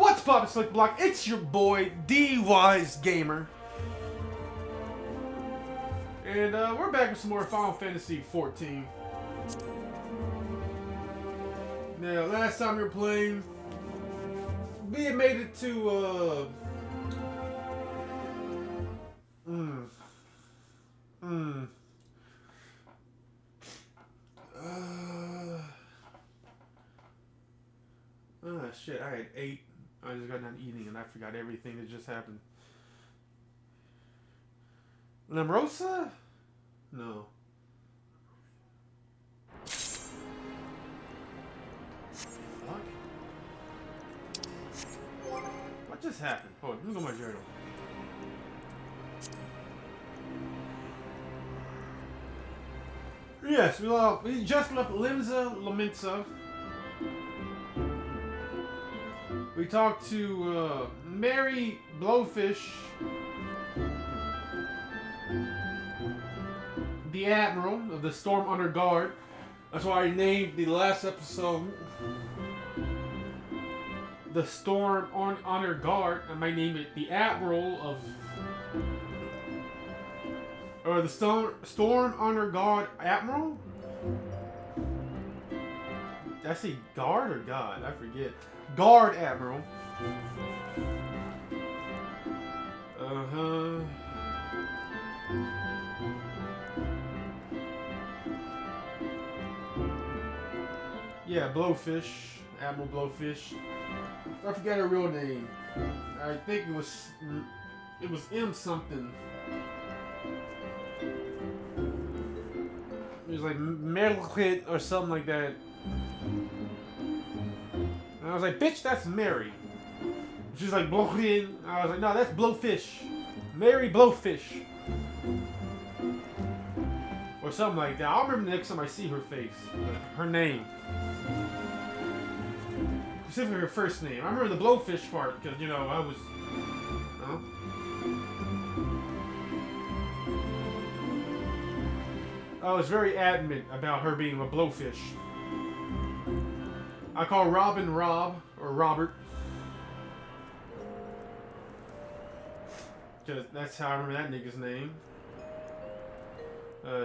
What's poppin', Slick Block? It's your boy, D.W.G Gamer. And we're back with some more Final Fantasy XIV. Now, last time we were playing, we had made it to, shit, I had 8. I just got done eating and I forgot everything that just happened. Lamrosa? No. Fuck. What just happened? Hold on, let me go to my journal. Yes, we just left Lamenta. We talked to Mary Blowfish, the Admiral of the Storm Under Guard. That's why I named the last episode the Storm Under Guard. I might name it the Admiral of, or the Storm Under Guard Admiral. Did I say guard or god? I forget. Guard Admiral. Yeah, Blowfish. Admiral Blowfish. I forgot her real name. I think it was M something. It was like Merlin or something like that. And I was like, bitch, that's Mary. She's like, Blowfish. I was like, no, that's Blowfish. Mary Blowfish. Or something like that. I'll remember the next time I see her face. Her name. Specifically her first name. I remember the Blowfish part because, you know, I was... I was very adamant about her being a Blowfish. I call Robin Rob, or Robert. Because that's how I remember that nigga's name.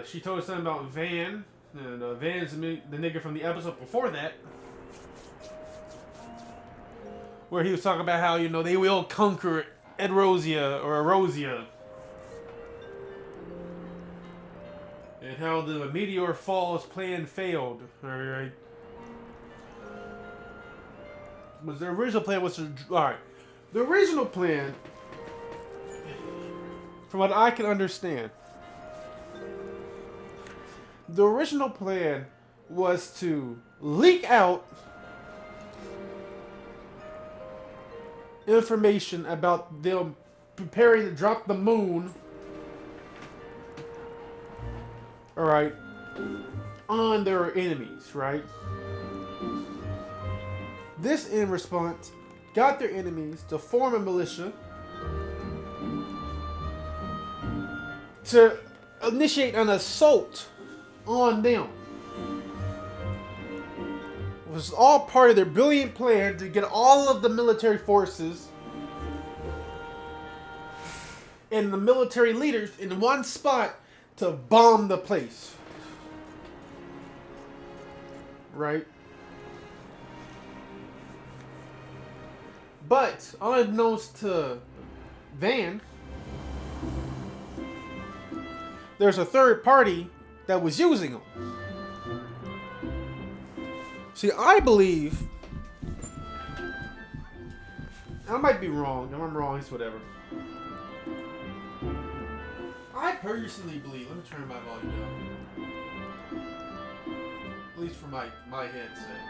She told us something about Van. And Van's the nigga from the episode before that. Where he was talking about how, you know, they will conquer Edrosia or Erosia. And how the Meteor Falls plan failed. Alright. Was the original plan was to... Alright. The original plan, from what I can understand, the original plan was to leak out information about them preparing to drop the moon, alright, on their enemies, right? This, in response, got their enemies to form a militia to initiate an assault on them. It was all part of their brilliant plan to get all of the military forces and the military leaders in one spot to bomb the place. Right? But, unbeknownst to Van, there's a third party that was using them. See, I believe, I might be wrong. If I'm wrong, it's whatever. I personally believe, let me turn my volume down. At least for my headset.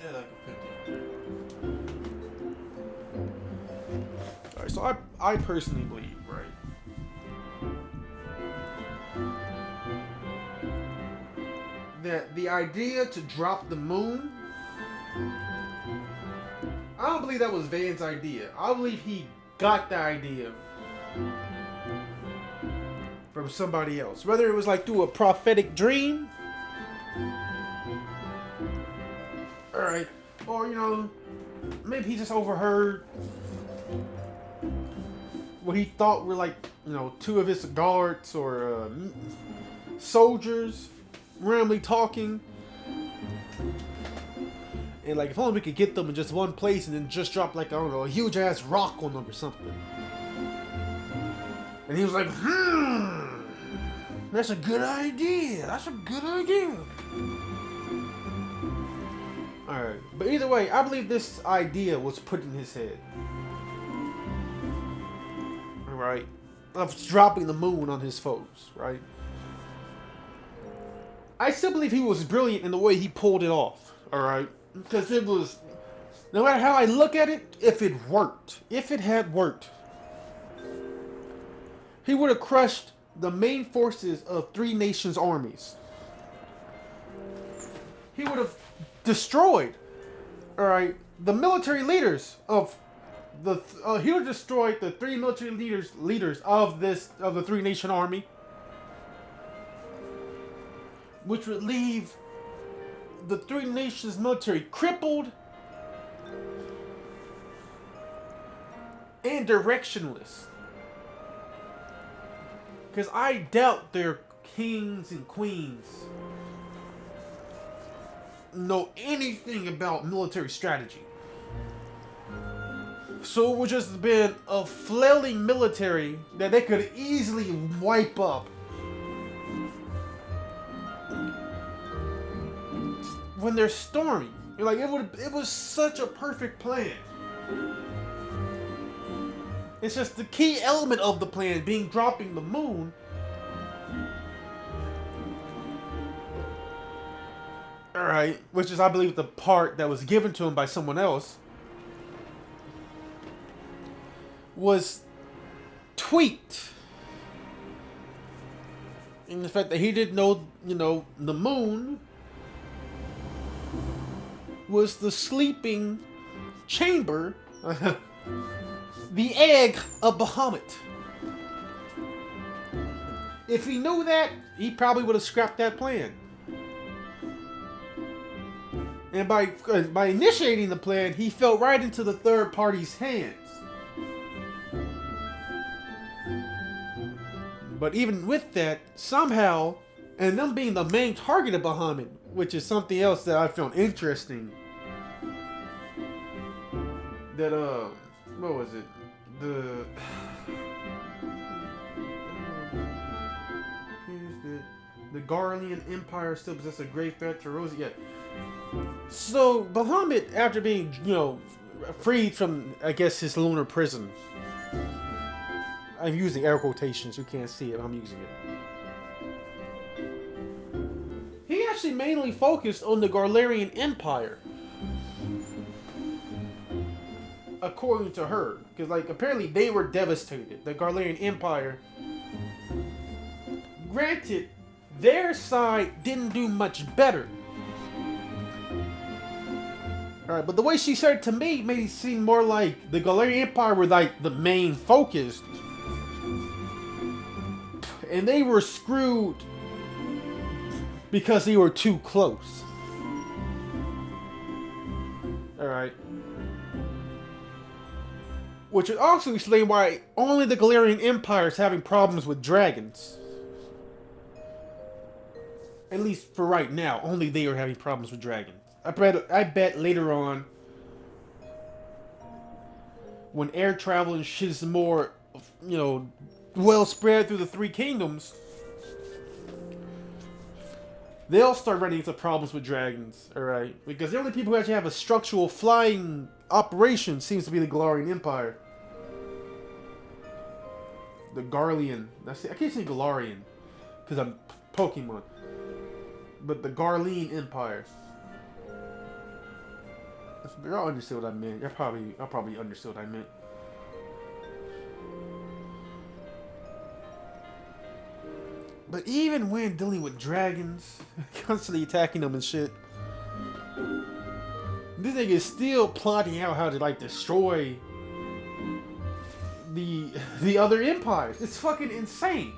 Yeah, like a 50. Alright, so I personally believe, right? That the idea to drop the moon, I don't believe that was Van's idea. I believe he got the idea from somebody else. Whether it was like through a prophetic dream. Alright. Or, maybe he just overheard what he thought were like, two of his guards or soldiers randomly talking. And like, if only we could get them in just one place and then just drop like, I don't know, a huge ass rock on them or something. And he was like, that's a good idea. That's a good idea. Alright, but either way, I believe this idea was put in his head. Alright? Of dropping the moon on his foes, right? I still believe he was brilliant in the way he pulled it off, alright? Because it was, no matter how I look at it, if it worked, if it had worked, he would have crushed the main forces of 3 nations' armies. He would have destroyed, alright, the military leaders of the, he would have destroyed the 3 military leaders of the 3 nation army, which would leave the 3 nations military crippled and directionless. Because I doubt their kings and queens know anything about military strategy. So it would just have been a flailing military that they could easily wipe up. When they're storming, like it was such a perfect plan. It's just the key element of the plan being dropping the moon. Alright, which is, I believe, the part that was given to him by someone else, was tweaked. In the fact that he didn't know, the moon was the sleeping chamber, the egg of Bahamut. If he knew that, he probably would have scrapped that plan. And by initiating the plan, he fell right into the third party's hands. But even with that, somehow, and them being the main target of Bahamut, which is something else that I found interesting. That, what was it? The Garlean Empire still possesses a great threat to Rosie. Yeah. So, Bahamut, after being, freed from, I guess, his lunar prison. I'm using air quotations, you can't see it, I'm using it. He actually mainly focused on the Garlean Empire. According to her. Because, apparently they were devastated. The Garlean Empire. Granted, their side didn't do much better. Alright, but the way she said it to me made it seem more like the Garlean Empire were, the main focus. And they were screwed because they were too close. Alright. Which would also explain why only the Galarian Empire is having problems with dragons. At least for right now, only they are having problems with dragons. I bet later on, when air travel and shit is more, well spread through the 3 kingdoms, they'll start running into problems with dragons, alright? Because the only people who actually have a structural flying operation seems to be the Galarian Empire. The Garlean. I can't say Galarian, because I'm Pokemon. But the Garlean Empire. Y'all understood what I meant. Y'all probably understood what I meant. But even when dealing with dragons, constantly attacking them and shit, this nigga is still plotting out how to destroy the other empires. It's fucking insane.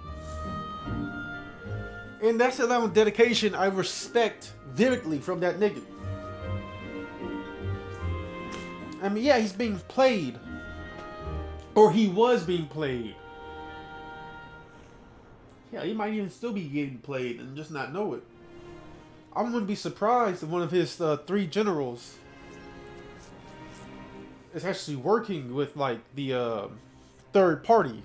And that's the amount of dedication I respect vividly from that nigga. I mean, yeah, he's being played. Or he was being played. Yeah, he might even still be getting played and just not know it. I wouldn't be surprised if one of his 3 generals is actually working with, like, the third party.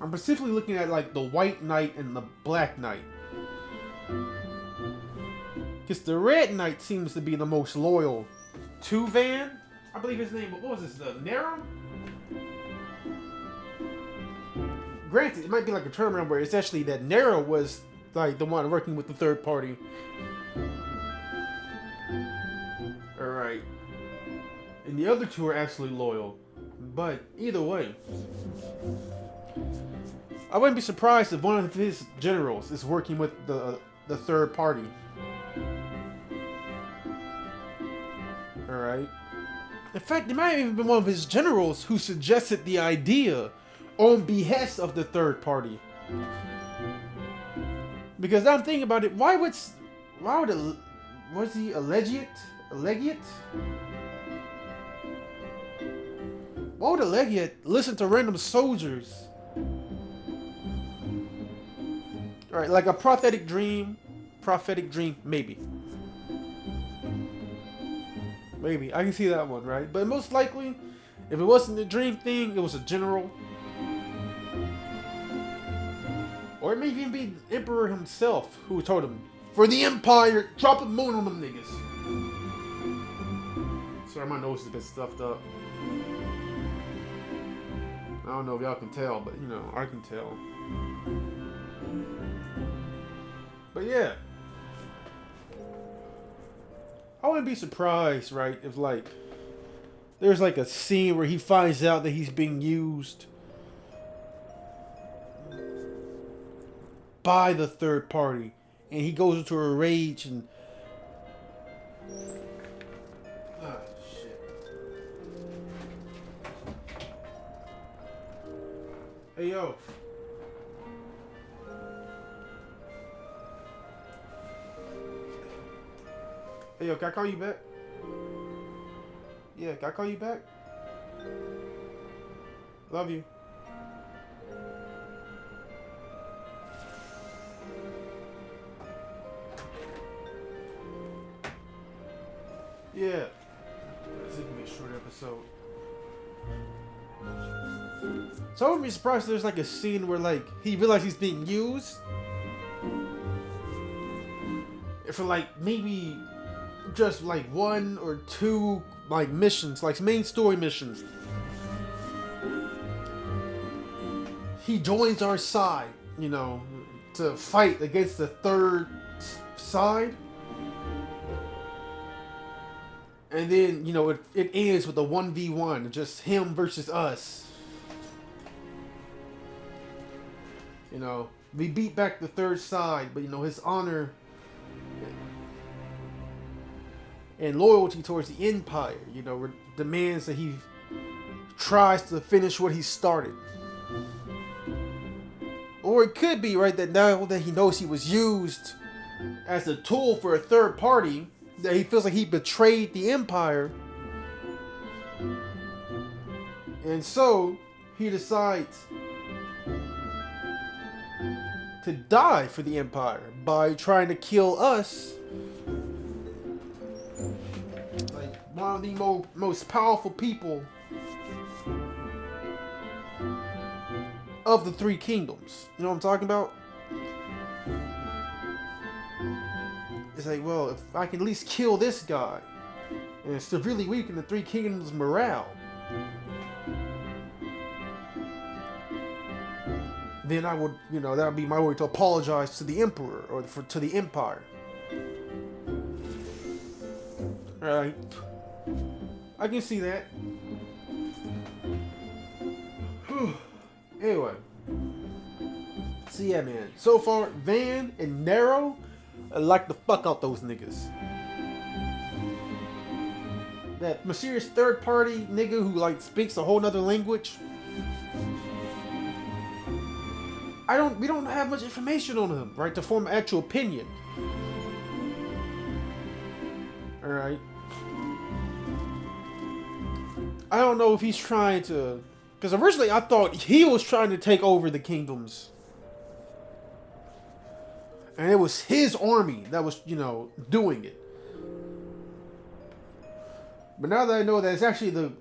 I'm specifically looking at, like, the White Knight and the Black Knight. Because the Red Knight seems to be the most loyal to Van. I believe his name, what was this, Nero? Granted, it might be like a term where it's actually that Nero was like the one working with the third party. Alright. And the other 2 are absolutely loyal. But either way, I wouldn't be surprised if one of his generals is working with the third party. Alright. In fact, it might have even been one of his generals who suggested the idea on behest of the third party. Because I'm thinking about it, why would was he a legate? Why would a legate listen to random soldiers? Alright, like a prophetic dream, maybe. Maybe, I can see that one, right? But most likely, if it wasn't a dream thing, it was a general. Or it may even be the Emperor himself who told him, for the Empire, drop a moon on them niggas. Sorry, my nose is a bit stuffed up. I don't know if y'all can tell, but you know, I can tell. But yeah. I wouldn't be surprised, right, if like there's like a scene where he finds out that he's being used by the third party and he goes into a rage and shit. Hey yo. Hey, yo, can I call you back? Yeah, can I call you back? Love you. Yeah. This is gonna be a short episode. So I wouldn't be surprised if there's like a scene where like he realizes he's being used. For like maybe just like 1 or 2 like missions, like main story missions. He joins our side, you know, to fight against the third side. And then, you know, it ends with a 1v1, just him versus us. You know, we beat back the third side, but you know, his honor and loyalty towards the Empire, you know, demands that he tries to finish what he started. Or it could be, right, that now that he knows he was used as a tool for a third party, that he feels like he betrayed the Empire. And so, he decides to die for the Empire by trying to kill us. One of the most powerful people of the 3 kingdoms. You know what I'm talking about? It's like, well, if I can at least kill this guy and severely weaken the 3 kingdoms' morale, then I would, you know, that would be my way to apologize to the Emperor or to the Empire. Alright. I can see that. Anyway. So yeah, man. So far, Van and Nero, I like the fuck out those niggas. That mysterious third party nigga who like speaks a whole nother language. We don't have much information on him, right, to form an actual opinion. Alright. I don't know if he's trying to, because originally I thought he was trying to take over the kingdoms, and it was his army that was, doing it. But now that I know that it's actually the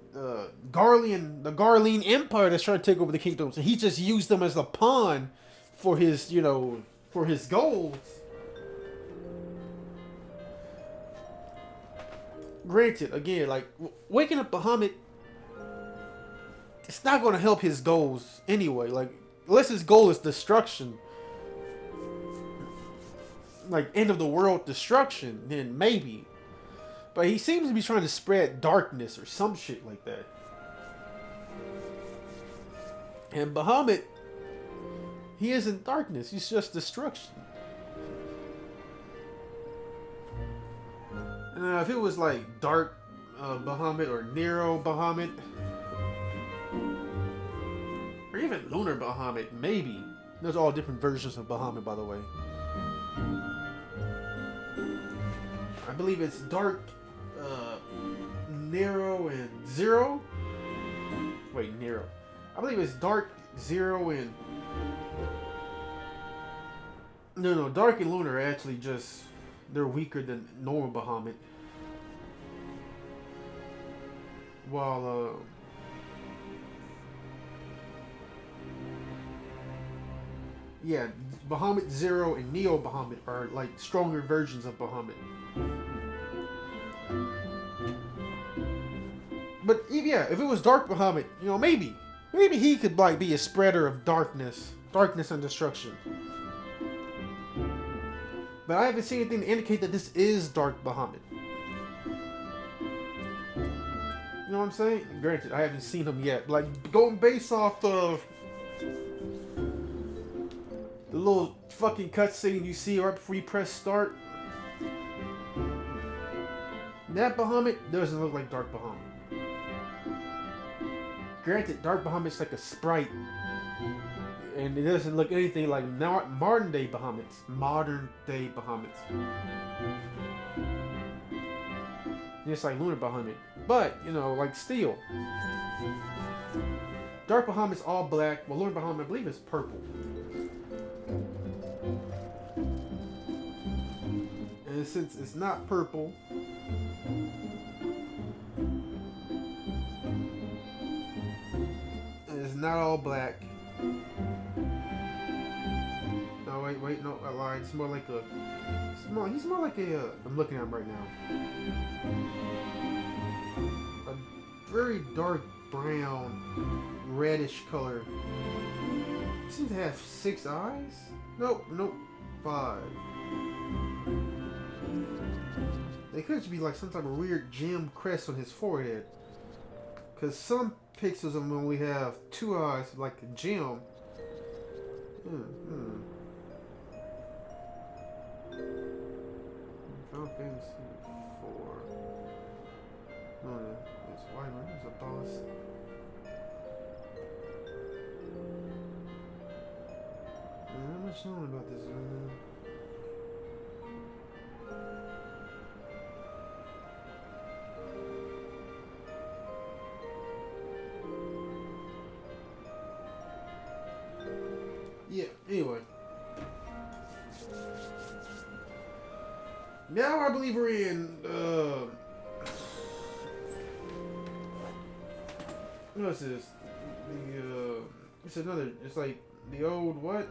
Garlean Empire that's trying to take over the kingdoms, and he just used them as a pawn for his, for his goals. Granted, again, like waking up Bahamut, it's not going to help his goals anyway. Like, unless his goal is destruction, like end of the world destruction, then maybe. But he seems to be trying to spread darkness or some shit like that. And Bahamut, he isn't darkness, he's just destruction. And if it was like Dark Bahamut or Nero Bahamut, or even Lunar Bahamut, maybe. There's all different versions of Bahamut, by the way. I believe it's Dark Nero and Zero. Wait, Nero. I believe it's Dark Zero and... No, Dark and Lunar are actually just... They're weaker than normal Bahamut. While, yeah, Bahamut Zero and Neo Bahamut are like stronger versions of Bahamut. But yeah, if it was Dark Bahamut, maybe he could like be a spreader of darkness and destruction. But I haven't seen anything to indicate that this is Dark Bahamut. You know what I'm saying? Granted, I haven't seen him yet. Like, going based off of the little fucking cutscene you see right before you press start. That Bahamut doesn't look like Dark Bahamut. Granted, Dark Bahamut's like a sprite. And it doesn't look anything like modern day Bahamuts. Modern day Bahamuts. Just like Lunar Bahamut. But, like steel. Dark Bahamut's all black. Well, Lunar Bahamut, I believe, is purple. And since it's not purple, and it's not all black. No, wait, no, I lied. It's more like a... He's more like a... I'm looking at him right now. A very dark brown, reddish color. He seems to have 6 eyes? Nope, 5. They could just be like some type of weird gem crest on his forehead. Because some pixels of him only have 2 eyes, like a gem. Final Fantasy XIV. No, it's Wyvern. It's a boss. Not much known about this one. Yeah, anyway. Now I believe we're in, what's this? It's like the old what?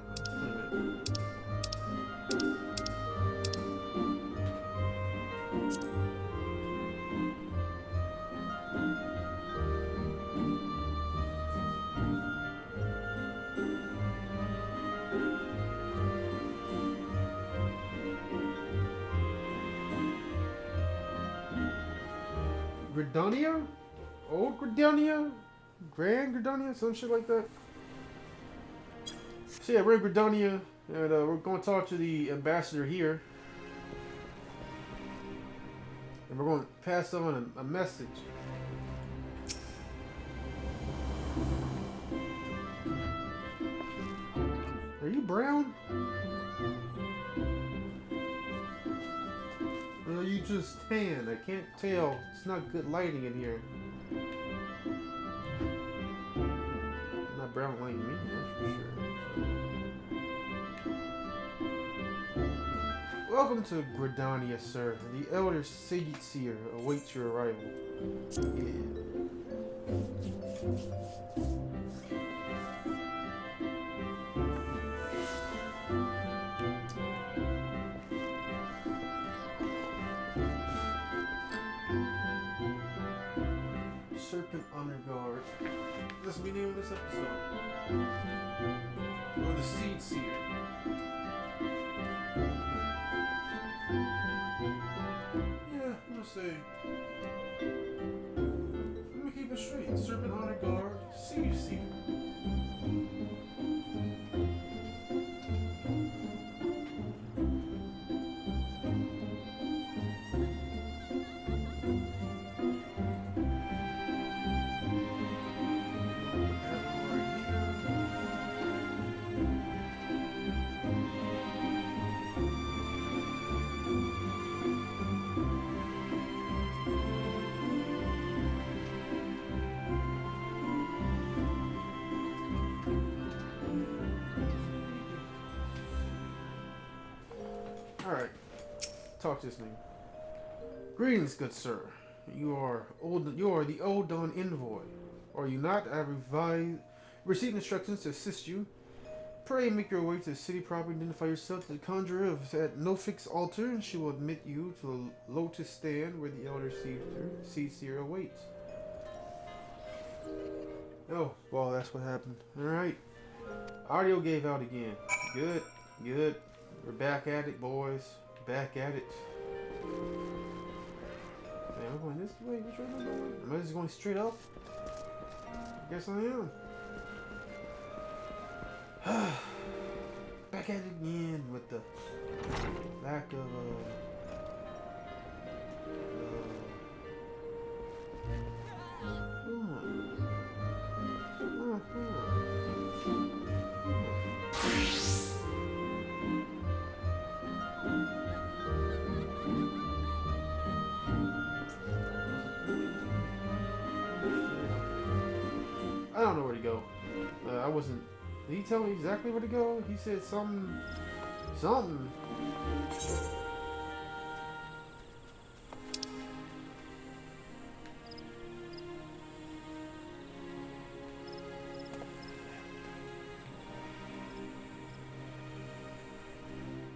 Gridania? Old Gridania? Grand Gridania? Some shit like that? So yeah, we're in Gridania, and we're going to talk to the ambassador here. And we're going to pass on a message. Are you brown? Or are you just tan? I can't tell. It's not good lighting in here. brown like me, that's for sure. Welcome to Gridania, sir. The Elder Seedseer awaits your arrival. Yeah. Serpent Honor Guard. This will be the name of this episode. Or the Seedseer. Yeah, I'm gonna say. Let me keep it straight. Serpent Honor Guard, Seedseer. Alright, talk to this nigga. Greetings, good sir. You are the Old Dawn envoy. Are you not? I received instructions to assist you. Pray make your way to the city proper and identify yourself to the conjurer at No Fix Altar, and she will admit you to the Lotus Stand where the Elder Seedseer awaits. Oh, well, that's what happened. Alright. Audio gave out again. Good, good. We're back at it, boys. Back at it. Man, I'm going this way. Which way am I going? Am I just going straight up? I guess I am. Back at it again with the lack of I don't know where to go. I wasn't. Did he tell me exactly where to go? He said something. Something.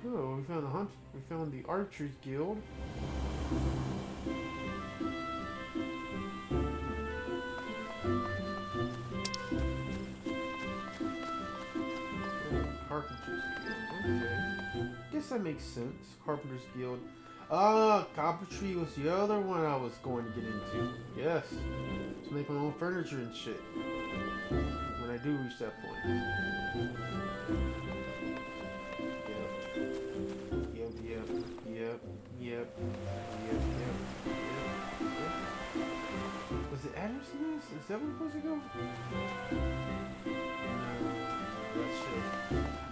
Oh, we found the hunt. We found the Archers Guild. Carpenter's Guild. Okay. Guess that makes sense. Carpenter's Guild. Carpentry was the other one I was going to get into. Yes. To make my own furniture and shit. When I do reach that point. Yep. Was it Anderson's? Is that where we're supposed to go?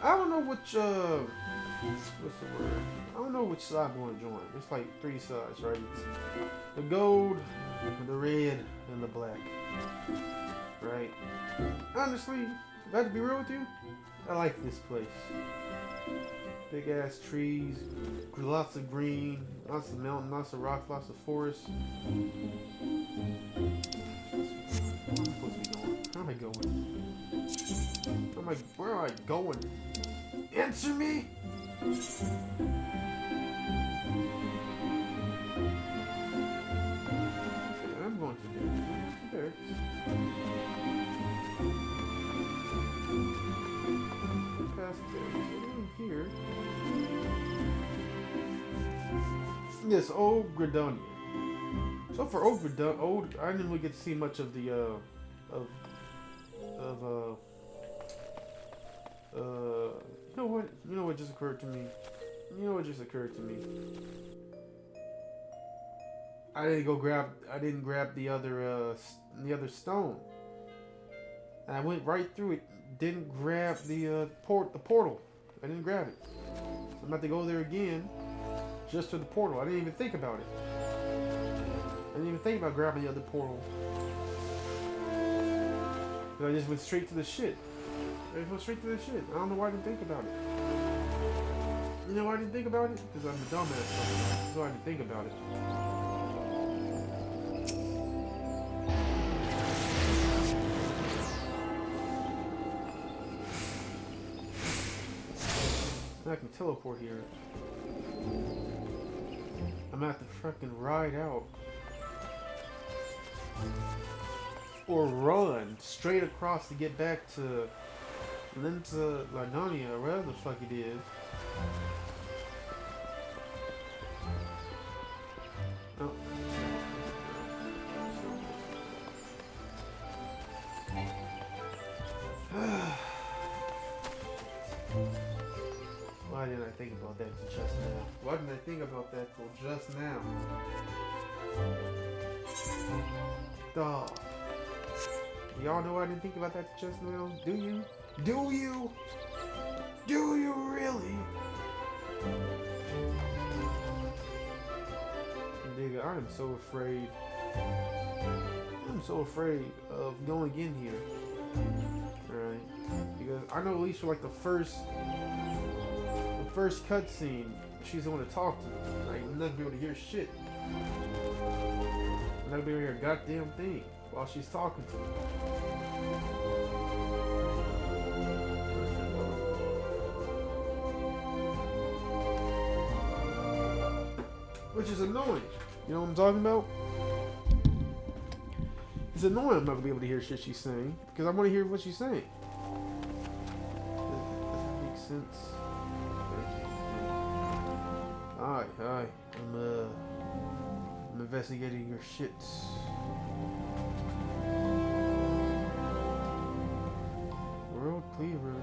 I don't know which, what's the word? I don't know which side I want to join. There's like 3 sides, right? It's the gold, the red, and the black. Right? Honestly, if I have to be real with you, I like this place. Big ass trees, lots of green, lots of mountain, lots of rock, lots of forest. Where am I supposed to be going? How am I going? Where am I going? Answer me! Okay, I'm going to there. Past there. Here. Yes, Old Gridania. So for Old Gridania, I didn't really get to see much of the you know what just occurred to me? I didn't grab the other stone. And I went right through it. Didn't grab the portal. I didn't grab it. So I'm about to go there again, just to the portal. I didn't even think about it. I didn't even think about grabbing the other portal. I just went straight to the shit. I just went straight to the shit. I don't know why I didn't think about it. You know why I didn't think about it? Because I'm a dumbass. So I didn't think about it. I can teleport here. I'm gonna have to fucking ride out. Or run straight across to get back to Linta Lardonia, or whatever the fuck it is. Oh. Why didn't I think about that till just now? Why didn't I think about that till just now? Dog. Y'all know I didn't think about that till just now? Do you? Do you? Do you really? Nigga, I am so afraid. I'm so afraid of going in here. Alright? Because I know at least for like the first cutscene, she's the one to talk to. Like, I'm not gonna be able to hear shit. I'm not gonna be able to hear a goddamn thing while she's talking to me. Which is annoying. You know what I'm talking about? It's annoying I'm not gonna be able to hear shit she's saying. Because I want to hear what she's saying. Does that make sense? Hi. I'm investigating your shit. World Cleaver.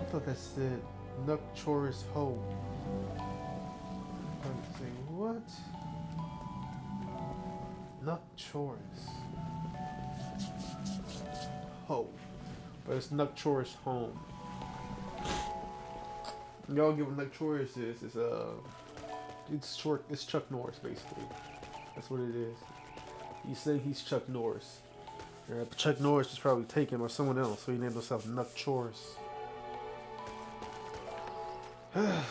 I thought that said Nocturus Home. I'm saying what? Nocturus Home. But it's Nocturus Home. Y'all get what Nocturus is. It's short. It's Chuck Norris, basically. That's what it is. You say he's Chuck Norris. Chuck Norris was probably taken by someone else, so he named himself Nocturus. Let's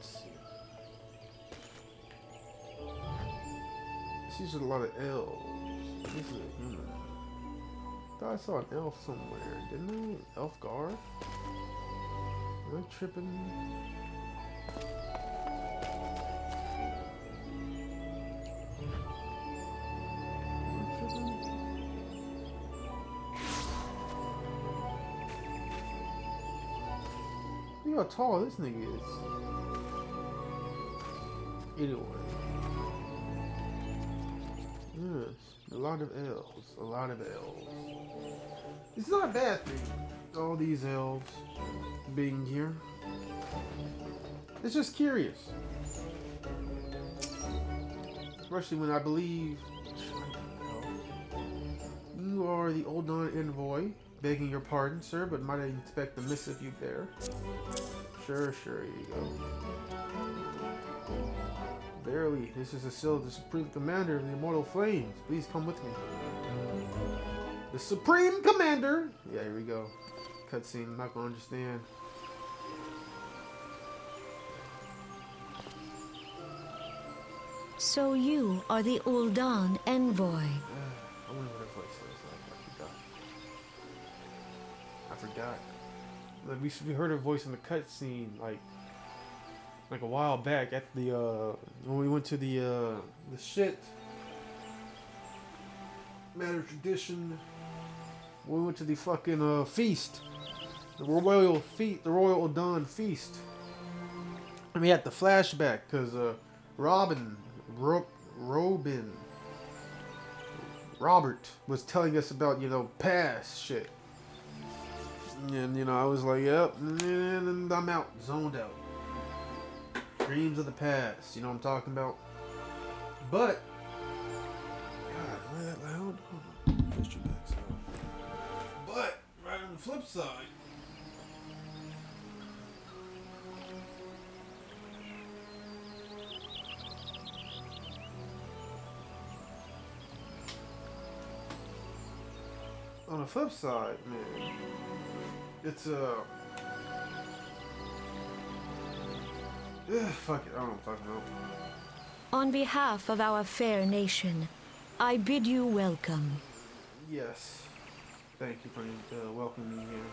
see. These are a lot of elves. This is a human. I thought I saw an elf somewhere, didn't I? Elf guard? Am I tripping? Look how tall this nigga is. Anyway. Yes, a lot of elves. A lot of elves. It's not a bad thing, all these elves being here. It's just curious. Especially when I believe you are the Old Dawn envoy. Begging your pardon, sir, but might I inspect the missive you bear? Sure, here you go. Barely. This is the seal of the Supreme Commander of the Immortal Flames. Please come with me. The Supreme Commander! Yeah, here we go. Cutscene, I'm not gonna understand. So you are the Ul'Dan envoy. I wonder what her voice sounds like. I forgot. Like, we heard her voice in the cutscene like a while back at the when we went to the shit matter tradition. We went to the fucking feast, the royal Ul'Dan feast, and we had the flashback because Robert was telling us about, you know, past shit. And, you know, I was like, yep, and I'm out, zoned out. Dreams of the past, you know what I'm talking about? But, God, am I that loud? Hold on, push your back so. But, right on the flip side, on the flip side, man, it's fuck it, I don't know what I'm talking about. On behalf of our fair nation, I bid you welcome. Yes. Thank you for welcoming me here.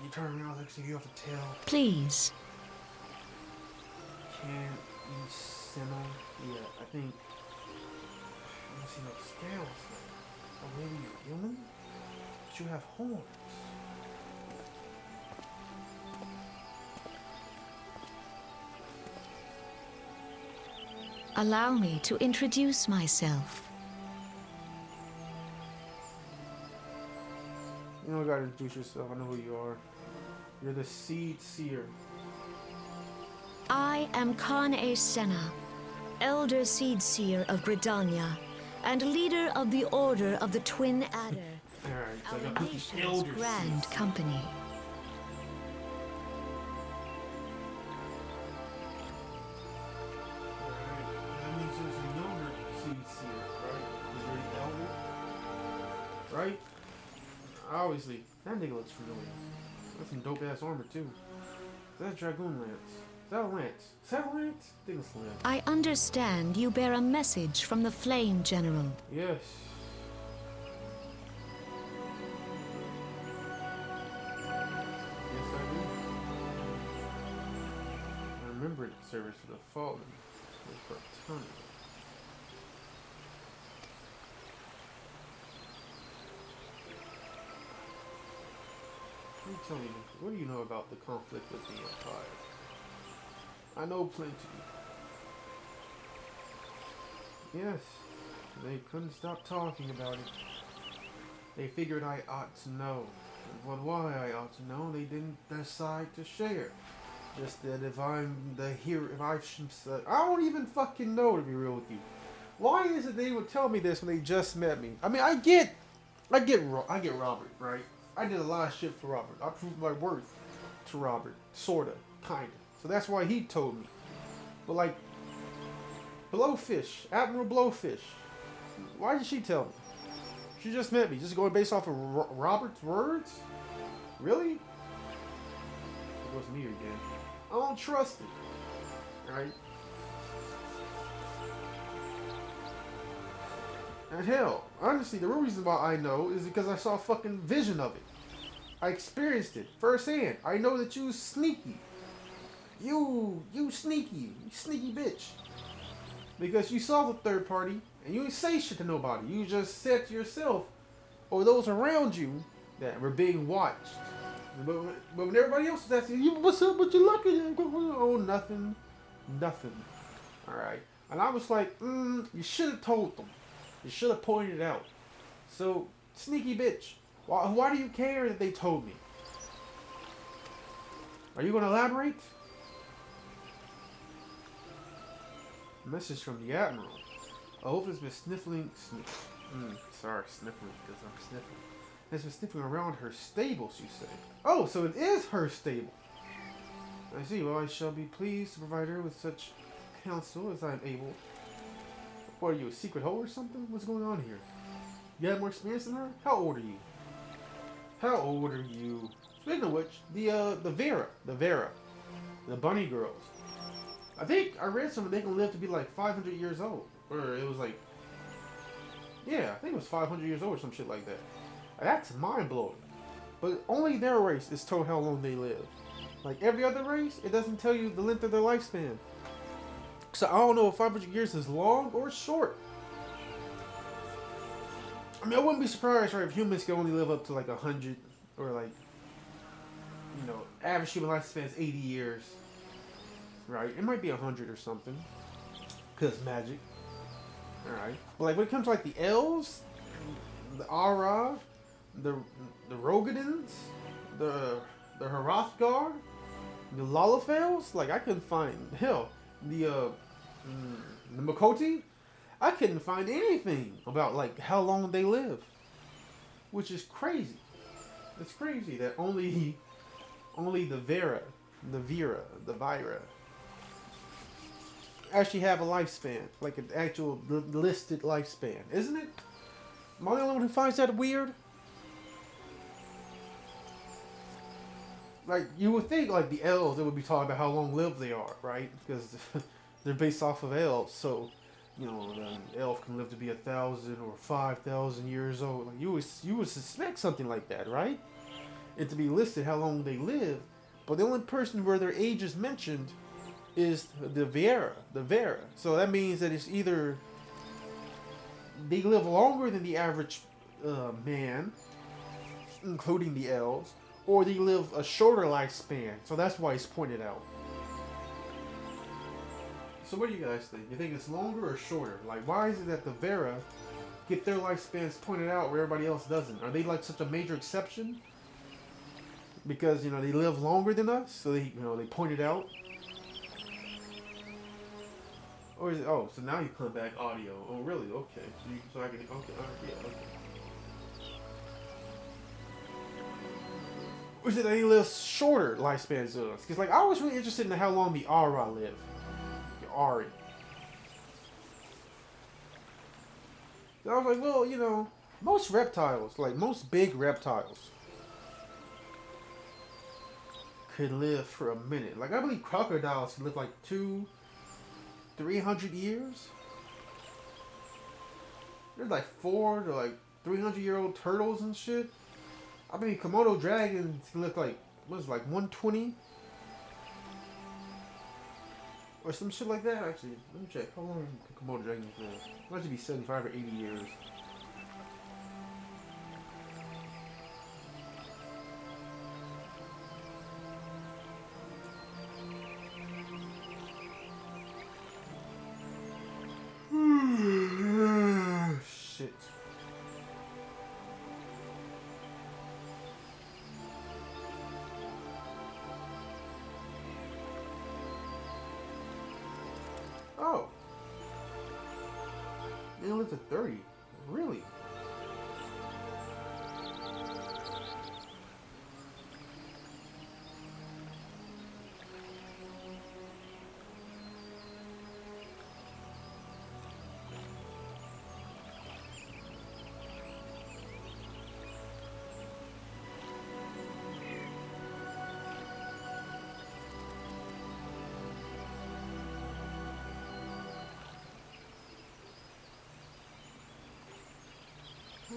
You turn around like you have a tail. Please. Can you simmer? Yeah, I think. I don't see no scales. Or maybe you're human? But you have horns. Allow me to introduce myself. You don't gotta introduce yourself. I know who you are. You're the Seedseer. I am Khan-E Senna, Elder Seedseer of Gridania, and leader of the Order of the Twin Adder, Alright, so I our got the nation's Elder grand Seedseer. company. Alright, that means there's a younger Seedseer, right? Is there an elder? Right? Obviously, that nigga looks familiar. That's some dope ass armor too. Is that a Dragoon Lance? Is that a Lance? Is that a Lance? I think it's a Lance. I understand you bear a message from the Flame General. Yes. Yes, I do. I remember the service for the Fallen. It was for a ton. You tell me, what do you know about the conflict with the Empire? I know plenty. Yes, they couldn't stop talking about it. They figured I ought to know. But why I ought to know, they didn't decide to share. Just that if I'm the hero, if I should say, I don't even fucking know, to be real with you. Why is it they would tell me this when they just met me? I mean, I get Robert, right? I did a lot of shit for Robert. I proved my worth to Robert, sorta, kinda. So that's why he told me. But like, Blowfish, Admiral Blowfish, why did she tell me? She just met me, just going based off of Robert's words? Really? It wasn't me again. I don't trust it. Right? And hell, honestly, the real reason why I know is because I saw a fucking vision of it. I experienced it firsthand. I know that you sneaky. You sneaky bitch. Because you saw the third party and you didn't say shit to nobody. You just said to yourself or those around you that were being watched. But when everybody else was asking you, what's up, what you looking at? Oh, nothing. Alright. And I was like, you should have told them. You should have pointed it out. So, sneaky bitch. Why do you care that they told me? Are you going to elaborate? Message from the Admiral. Olaf has been sniffling. Sniffling because I'm sniffling. Has been sniffing around her stables, you say? Oh, so it is her stable. I see. Well, I shall be pleased to provide her with such counsel as I am able. What are you, a secret hole or something? What's going on here? You have more experience than her? How old are you? Speaking of which, the Vera, the bunny girls. I think I read something they can live to be like 500 years old, or it was like, yeah, I think it was 500 years old or some shit like that. That's mind blowing. But only their race is told how long they live. Like every other race, it doesn't tell you the length of their lifespan. So I don't know if 500 years is long or short. I mean, I wouldn't be surprised, right, if humans can only live up to like 100, or like, you know, average human lifespan is 80 years, right? It might be 100 or something, cause magic. All right, but like when it comes to like the elves, the Arav, the Rogadins, the Hrothgar, the Lalafels, like I couldn't find the Makoti. I couldn't find anything about like how long they live, which is crazy. It's crazy that only the Vira actually have a lifespan, like an actual listed lifespan, isn't it? Am I the only one who finds that weird? Like, you would think, like, the elves, they would be talking about how long-lived they are, right? Because they're based off of elves, so, you know, an elf can live to be 1,000 or 5,000 years old. Like, you would suspect something like that, right? And to be listed how long they live, but the only person where their age is mentioned is the Vera. So that means that it's either they live longer than the average man, including the elves, or they live a shorter lifespan. So that's why it's pointed out. So what do you guys think? You think it's longer or shorter? Like, why is it that the Vera get their lifespans pointed out where everybody else doesn't? Are they like such a major exception? Because, you know, they live longer than us, so they, you know, they point it out. Or is it? Oh, so now you come back audio. Oh, really? Okay. So I can. Okay. Yeah. Okay. Or is it that he lives shorter lifespans than us? Because, like, I was really interested in how long the Aura live. The Ari. So I was like, well, you know, most reptiles, like most big reptiles, could live for a minute. Like, I believe crocodiles can live like 300 years. There's like 4 to like 300-year-old turtles and shit. I mean, Komodo dragons can live like, what is it, like 120? Or some shit like that, actually. Let me check. How long can Komodo dragons live? It might be 75 or 80 years. Shit. Oh. They live to 30. Really? Huh.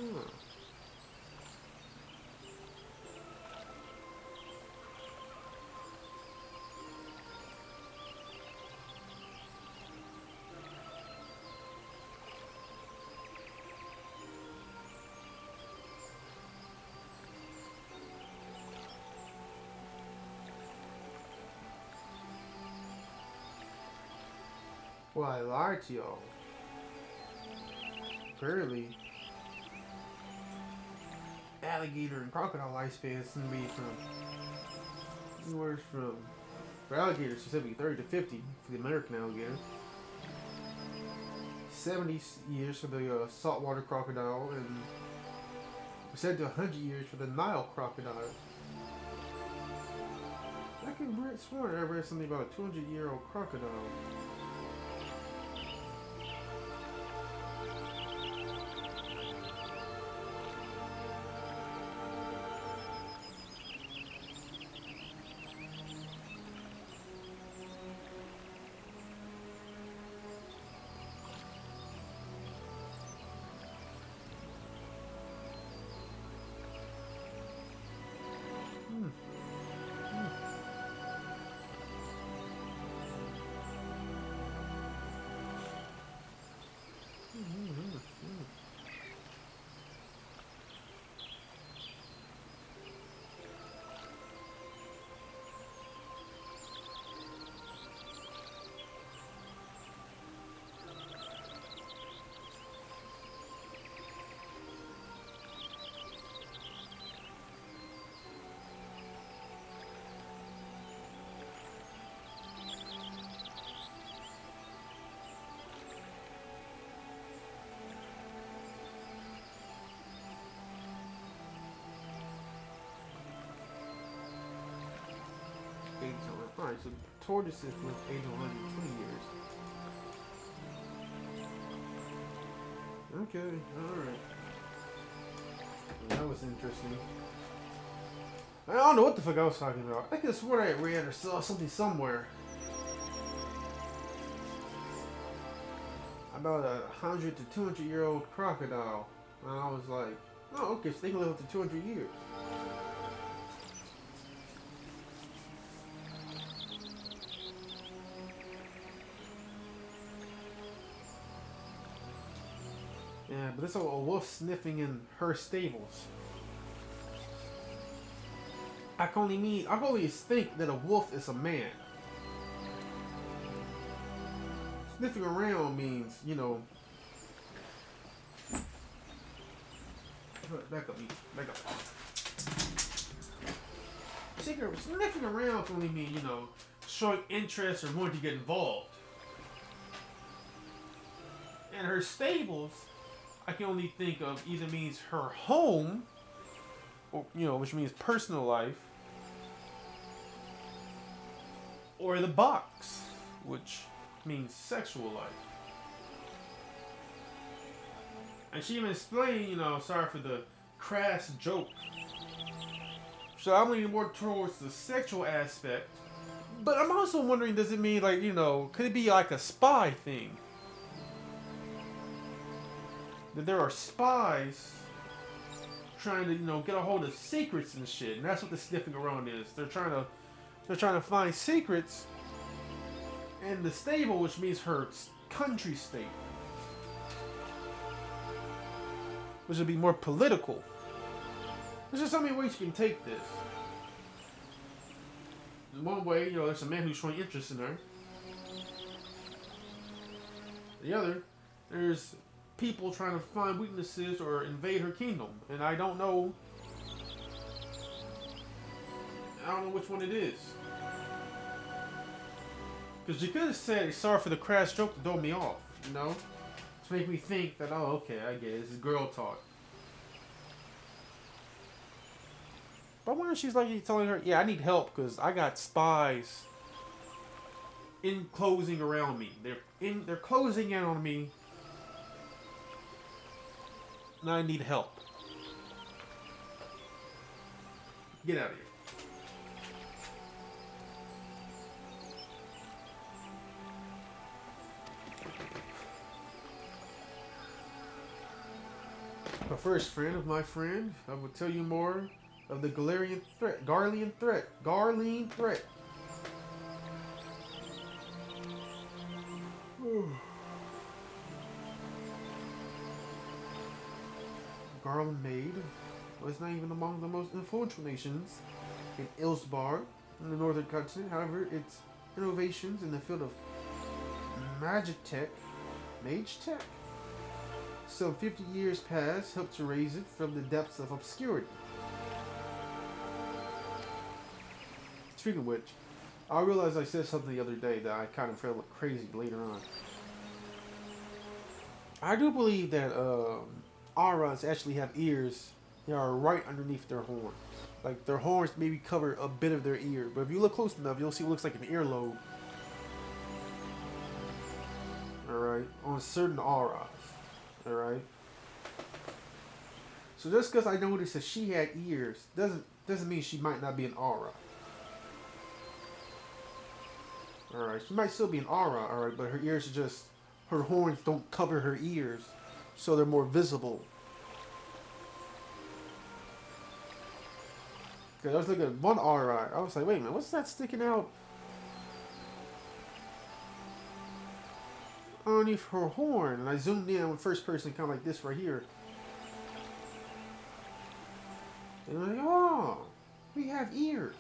Well, I lied to y'all. Apparently, alligator and crocodile lifespans can be from anywhere from, for alligators specifically, 30 to 50 for the American alligator, 70 years for the saltwater crocodile, and said to 100 years for the Nile crocodile. I could have sworn I read something about a 200-year-old crocodile. Alright, so tortoises live 820 years. Okay, alright. That was interesting. I don't know what the fuck I was talking about. I think it's what I read or saw something somewhere about a 100 to 200-year-old crocodile. And I was like, oh, okay, so they can live up to 200 years. Yeah, but there's a wolf sniffing in her stables. I can only think that a wolf is a man. Sniffing around means, you know. Back up. Sniffing around can only mean, you know, showing interest or wanting to get involved. And her stables, I can only think of either means her home, or, you know, which means personal life, or the box, which means sexual life. And she even explained, you know, sorry for the crass joke. So I'm leaning more towards the sexual aspect. But I'm also wondering, does it mean, like, you know, could it be like a spy thing? That there are spies trying to, you know, get a hold of secrets and shit. And that's what the sniffing around is. They're trying to find secrets in the stable, which means her country state. Which would be more political. There's just so many ways you can take this. In one way, you know, there's a man who's showing interest in her. The other, there's people trying to find weaknesses or invade her kingdom. And I don't know which one it is. Because you could have said, sorry for the crash joke to throw me off, you know? To make me think that, oh, okay, I get it. This is girl talk. But I wonder if she's like telling her, yeah, I need help because I got spies closing around me. They're closing in on me. And I need help. Get out of here. The first friend of my friend, I will tell you more of the Garlean threat. Garlean threat. Garland Maid was not even among the most influential nations in Ilsbar, in the northern continent. However, its innovations in the field of mage tech, some 50 years past, helped to raise it from the depths of obscurity. Speaking of which, I realized I said something the other day that I kind of felt crazy later on. I do believe that auras actually have ears that are right underneath their horns. Like, their horns maybe cover a bit of their ear, but if you look close enough, you'll see what looks like an earlobe. Alright? On certain auras. Alright? So just because I noticed that she had ears doesn't mean she might not be an aura. Alright, she might still be an aura, alright, but her ears are just, her horns don't cover her ears, so they're more visible. Because I was looking at one aura, I was like, wait a minute, what's that sticking out underneath her horn? And I zoomed in on first person, kind of like this right here. And I'm like, oh, we have ears.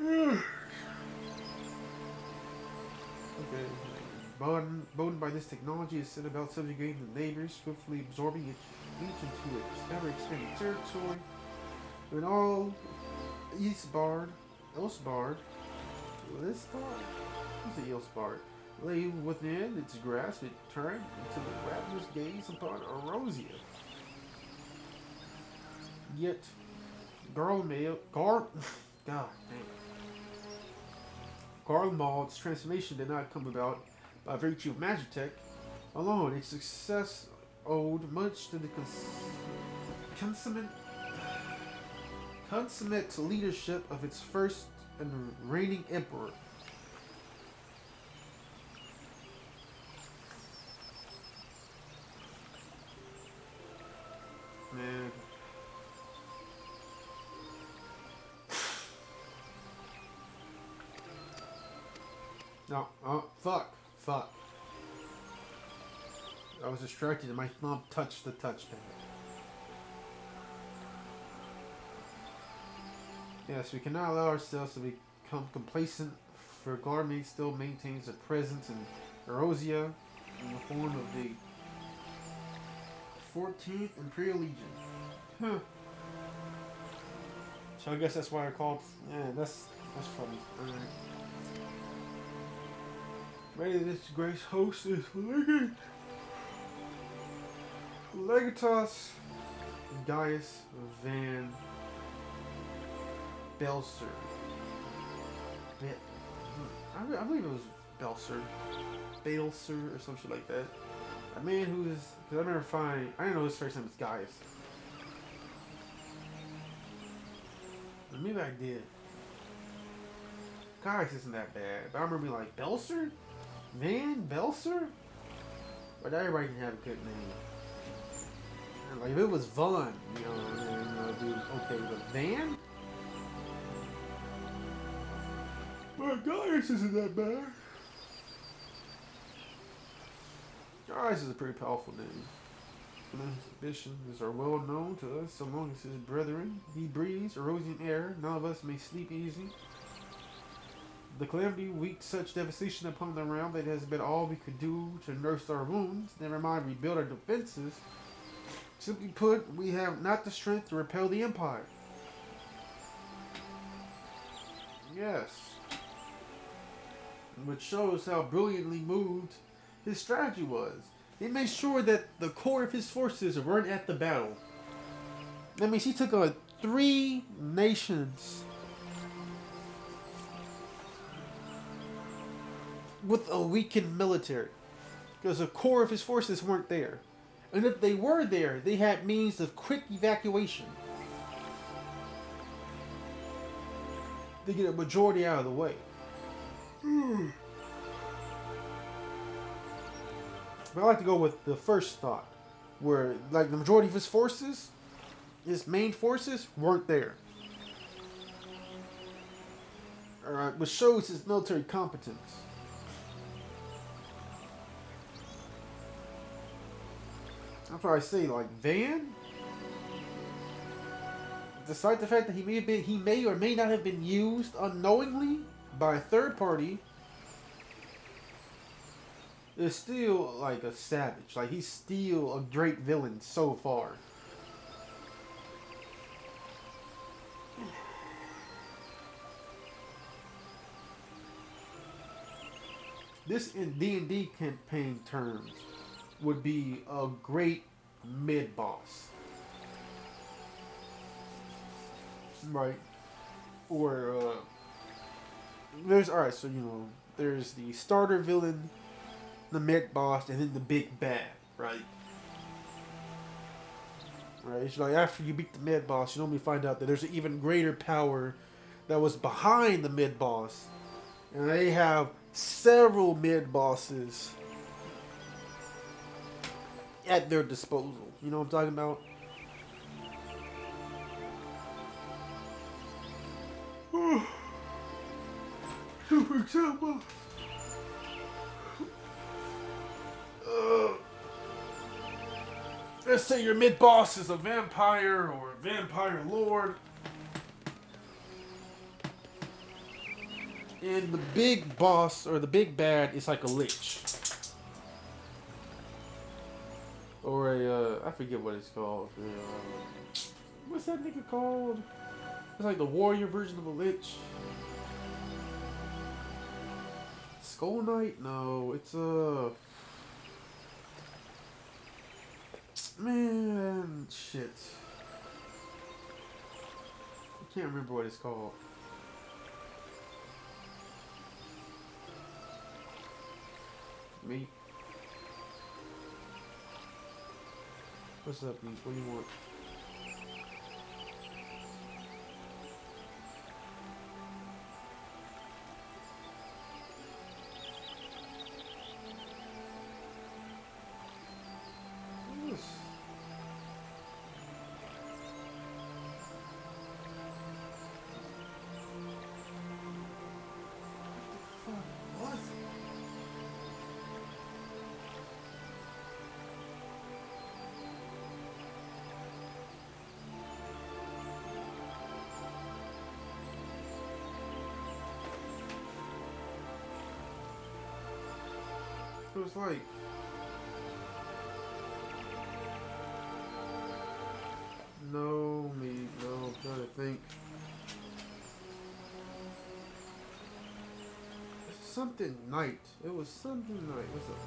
Okay. Bodden by this technology is set about subjugating the neighbors, swiftly absorbing each into its ever-expanding territory. When all Ilsbard, what's the Ilsbard? Lay within its grasp, it turned into the ravenous gaze upon Erosia. Yet, Garlemald's transformation did not come about By virtue of Magitech alone, its success owed much to the consummate leadership of its first and reigning emperor. Man. No, oh, fuck. I was distracted and my thumb touched the touchpad. Yes, we cannot allow ourselves to become complacent, for Garmate still maintains a presence in Erosia in the form of the 14th Imperial Legion. Huh. So I guess that's why I called. Yeah, that's funny. Alright. Ready, this grace host is Legatus Gaius Van Belser. I believe it was Belser or something like that. A man who is, because I remember I didn't know his first name was Gaius. Or maybe I did. Gaius isn't that bad, but I remember being like, Belser? Van Belser? But everybody can have a good name. And like if it was Vaughn, you know, I'd be okay, but Van? Well, Gaius isn't that bad. Gaius is a pretty powerful name. His ambitions are well known to us among his brethren. He breathes Erosian air. None of us may sleep easy. The calamity wreaked such devastation upon the realm that it has been all we could do to nurse our wounds. Never mind rebuild our defenses. Simply put, we have not the strength to repel the Empire. Yes. Which shows how brilliantly moved his strategy was. He made sure that the core of his forces weren't at the battle. That means he took on 3 nations with a weakened military. Because the core of his forces weren't there. And if they were there, they had means of quick evacuation. To get a majority out of the way. But I like to go with the first thought. Where, like, the majority of his forces, his main forces, weren't there. Alright, which shows his military competence. That's why I say, like, Van, despite the fact that he may or may not have been used unknowingly by a third party, is still like a savage. Like, he's still a great villain so far. This in D&D campaign terms would be a great mid-boss. Right. Or, alright, so, you know, there's the starter villain, the mid-boss, and then the big bad, right? Right, it's like after you beat the mid-boss, you normally find out that there's an even greater power that was behind the mid-boss. And they have several mid-bosses at their disposal. You know what I'm talking about? So for example, let's say your mid-boss is a vampire or a vampire lord. And the big boss, or the big bad, is like a lich. Or a, I forget what it's called. What's that nigga called? It's like the warrior version of a lich. Skull Knight? No, it's a... Man, shit. I can't remember what it's called. me. What's up, Niece? What do you want? Yes. What the fuck was it? It was like no me, no, I'm trying to think. Something night. It was something night. What's up?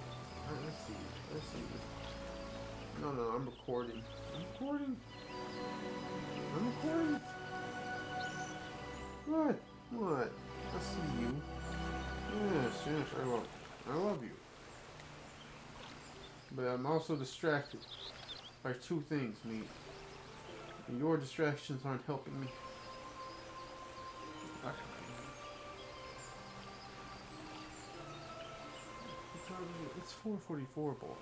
Alright, let's see. Let's see. No, no, I'm recording. I'm recording. I'm recording. What? What? I see you. Yes, yes, I love you. But I'm also distracted by two things, me. And your distractions aren't helping me. It's 4:44, boy.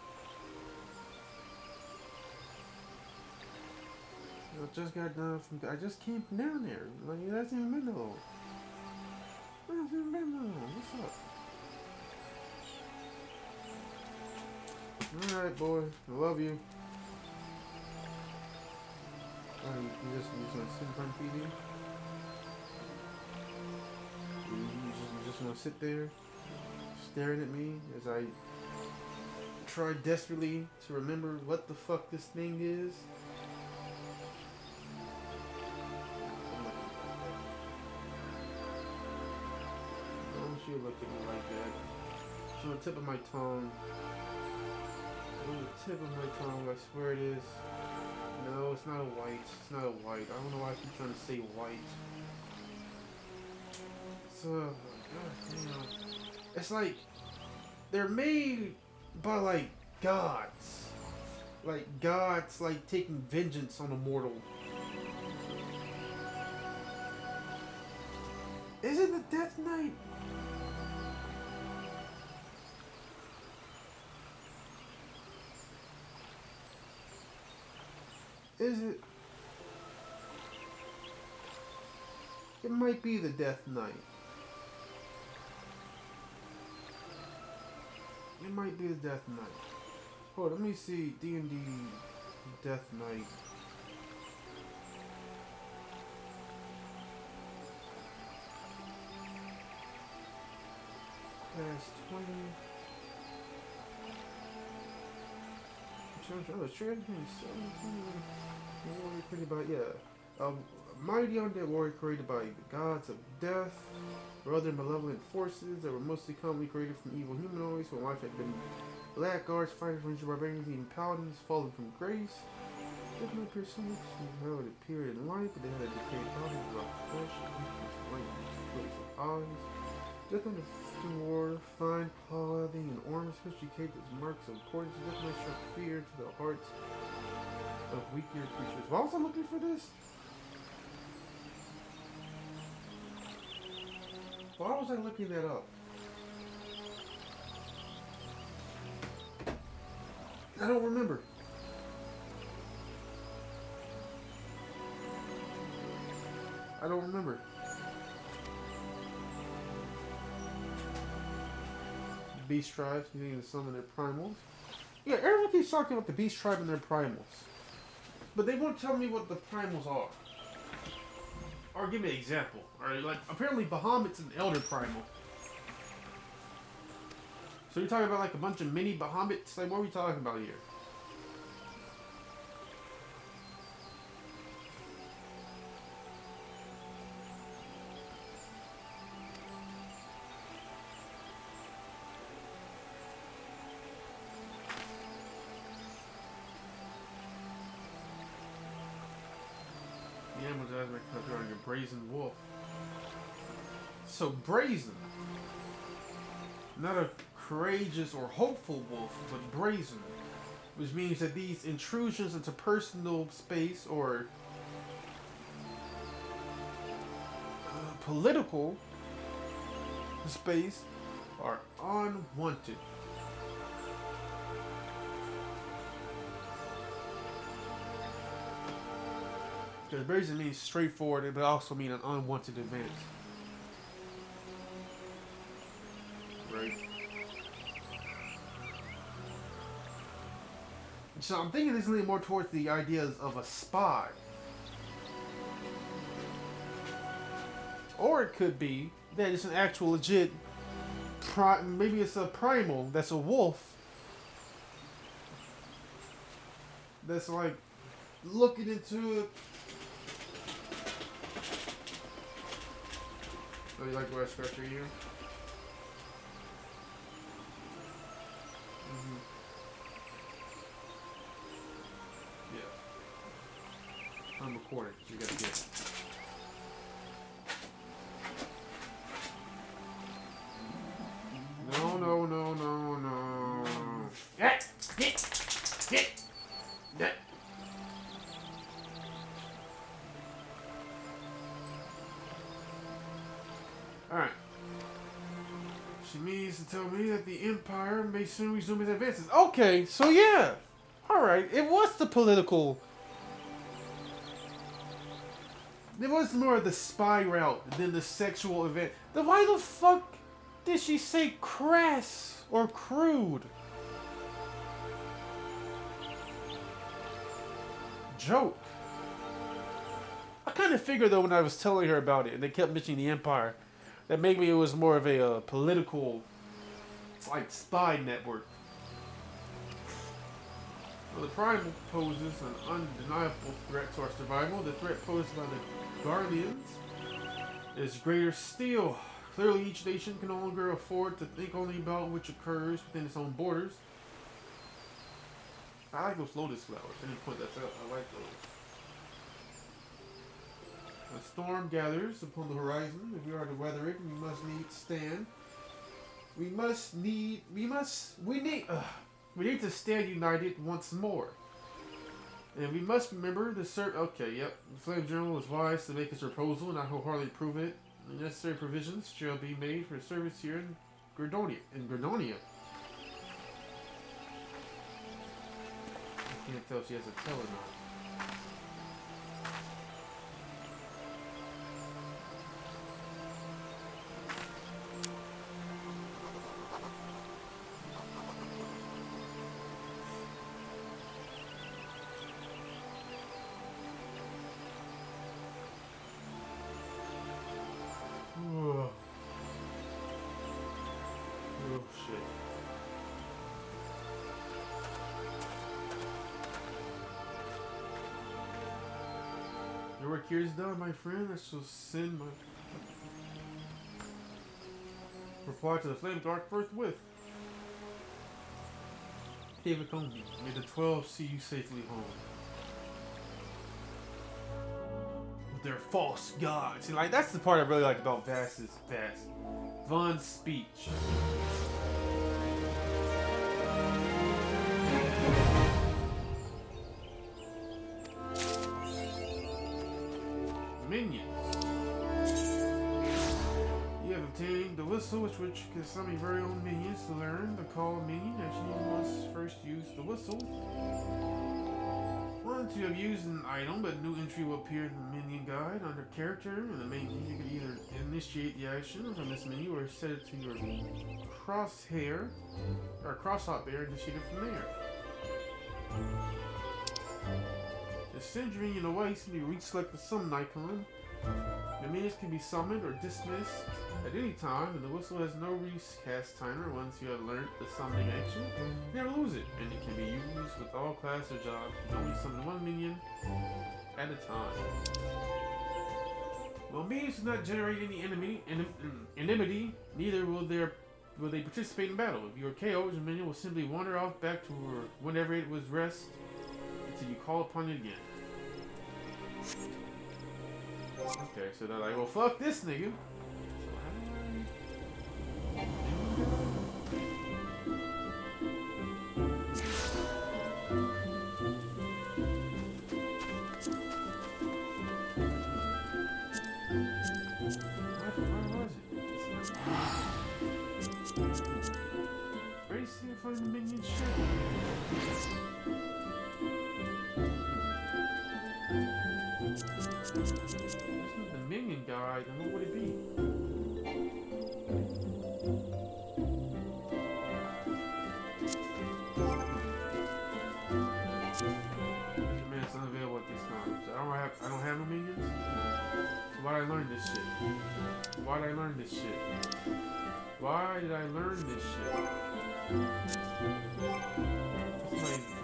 I just got done from. I just came from down there. Like, that's in the middle. That's in the middle. What's up? Alright, boy. I love you. You just want to sit in front of TV? You just want to sit there, staring at me as I try desperately to remember what the fuck this thing is? Don't you look at me like that. It's on the tip of my tongue. On the tip of my tongue, I swear it is. No, it's not a white. It's not a white. I don't know why I keep trying to say white. So, it's like they're made by like gods. Like gods like taking vengeance on a mortal. Is it the Death Knight? Is it? It might be the Death Knight. It might be the Death Knight. Hold on, let me see. D&D Death Knight. Past 20. Oh, sure. Warrior created by, mighty undead warrior created by the gods of death or other malevolent forces that were mostly commonly created from evil humanoids when life had been blackguards, fighters, rangers, barbarians, even paladins fallen from grace. Death might appear so much how it appeared in life, but they had a decayed body without flesh, light, eyes. Death under war, fine clothing and ornaments, especially caked as marks of importance. Death might struck fear to the hearts of weaker creatures. Why was I looking for this? Why was I looking that up? I don't remember. I don't remember. Beast tribes needing to summon their primals. Yeah, everyone keeps talking about the beast tribe and their primals. But they won't tell me what the primals are. Or give me an example. Or like, apparently Bahamut's an elder primal. So you're talking about like a bunch of mini Bahamuts? Like, what are we talking about here? The animals as my country on your brazen wolf. So brazen. Not a courageous or hopeful wolf, but brazen, which means that these intrusions into personal space or political space are unwanted. Because brazen means straightforward, but also mean an unwanted advance. Right. So I'm thinking this is leaning more towards the ideas of a spy. Or it could be that it's an actual legit, maybe it's a primal that's a wolf. That's like looking into it. Oh, you like the way I structure here? Yeah. I'm recording, so you gotta get it. No. Get. Alright. She means to tell me that the Empire may soon resume its advances. Okay, so yeah. Alright, it was the political. It was more of the spy route than the sexual event. Then why the fuck did she say crass or crude? Joke. I kind of figured though when I was telling her about it and they kept mentioning the Empire, that maybe it was more of a political, like, spy network. Well, the Primal poses an undeniable threat to our survival. The threat posed by the Guardians is greater still. Clearly, each nation can no longer afford to think only about which occurs within its own borders. I like those lotus flowers. Any point that's out, I like those. A storm gathers upon the horizon. If we are to weather it, we must need stand. We need to stand united once more. And we must remember the okay, yep. The Flame General was wise to make his proposal, and I wholeheartedly approve it. The necessary provisions shall be made for service here in Gredonia. I can't tell if she has a tail or not. Oh shit. Your work here is done, my friend. I shall send my reply to the Flame Dark forthwith. David Comby, may the 12 see you safely home. With their false gods. See, like, that's the part I really like about Vast's Vast. Von's speech. Minions. You have obtained the whistle, which can summon your very own minions. To learn to call a minion, actually you must first use the whistle. Once you have used an item, a new entry will appear in the minion guide under character. In the main menu, you can either initiate the action from this menu or set it to your crosshair or cross-hop-bear and initiate it from there. To send your minion away, simply select the summon icon. The minions can be summoned or dismissed at any time, and the whistle has no recast timer. Once you have learned the summoning action, you never lose it, and it can be used with all classes or jobs. You can only summon one minion at a time. While minions do not generate any enmity, neither will they participate in battle. If you are KO'd, your minion will simply wander off back to whenever it was rest until you call upon it again. Okay, so they're like, well, fuck this nigga. So how do I... Ready to see if I find the minion shit? This is the minion guy, then what would it be? Man, it's unavailable at this time. So I don't have no minions? So why did I learn this shit? Why did I learn this shit? Why did I learn this shit? What's my info?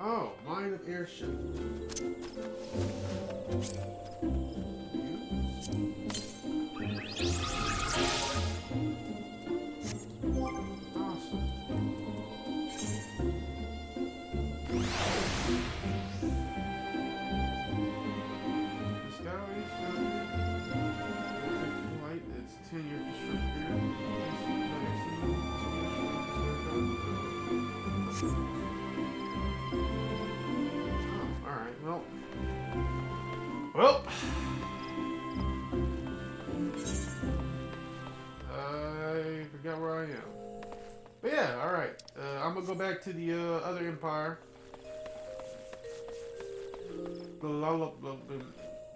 Oh, Mind of Airship. Well, I forgot where I am. But yeah, alright. I'm gonna go back to the other empire. The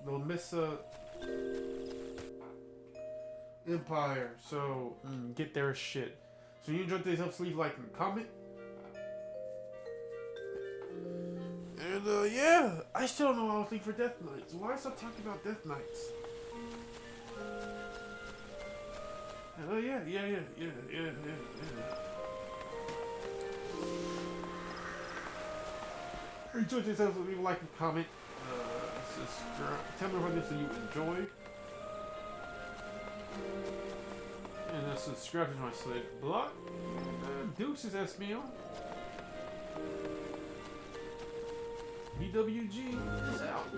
Lamissa Empire. So, get their shit. So you enjoyed this episode, leave a like and comment. And yeah, I still don't know what I was thinking for Death Knights. Why is I talking about Death Knights? Yeah. If you enjoyed this episode, leave a like and comment. Subscribe. Tell me about this that you enjoy. And subscribe to my Slick Block. Deuces, SML. D.W.G is out.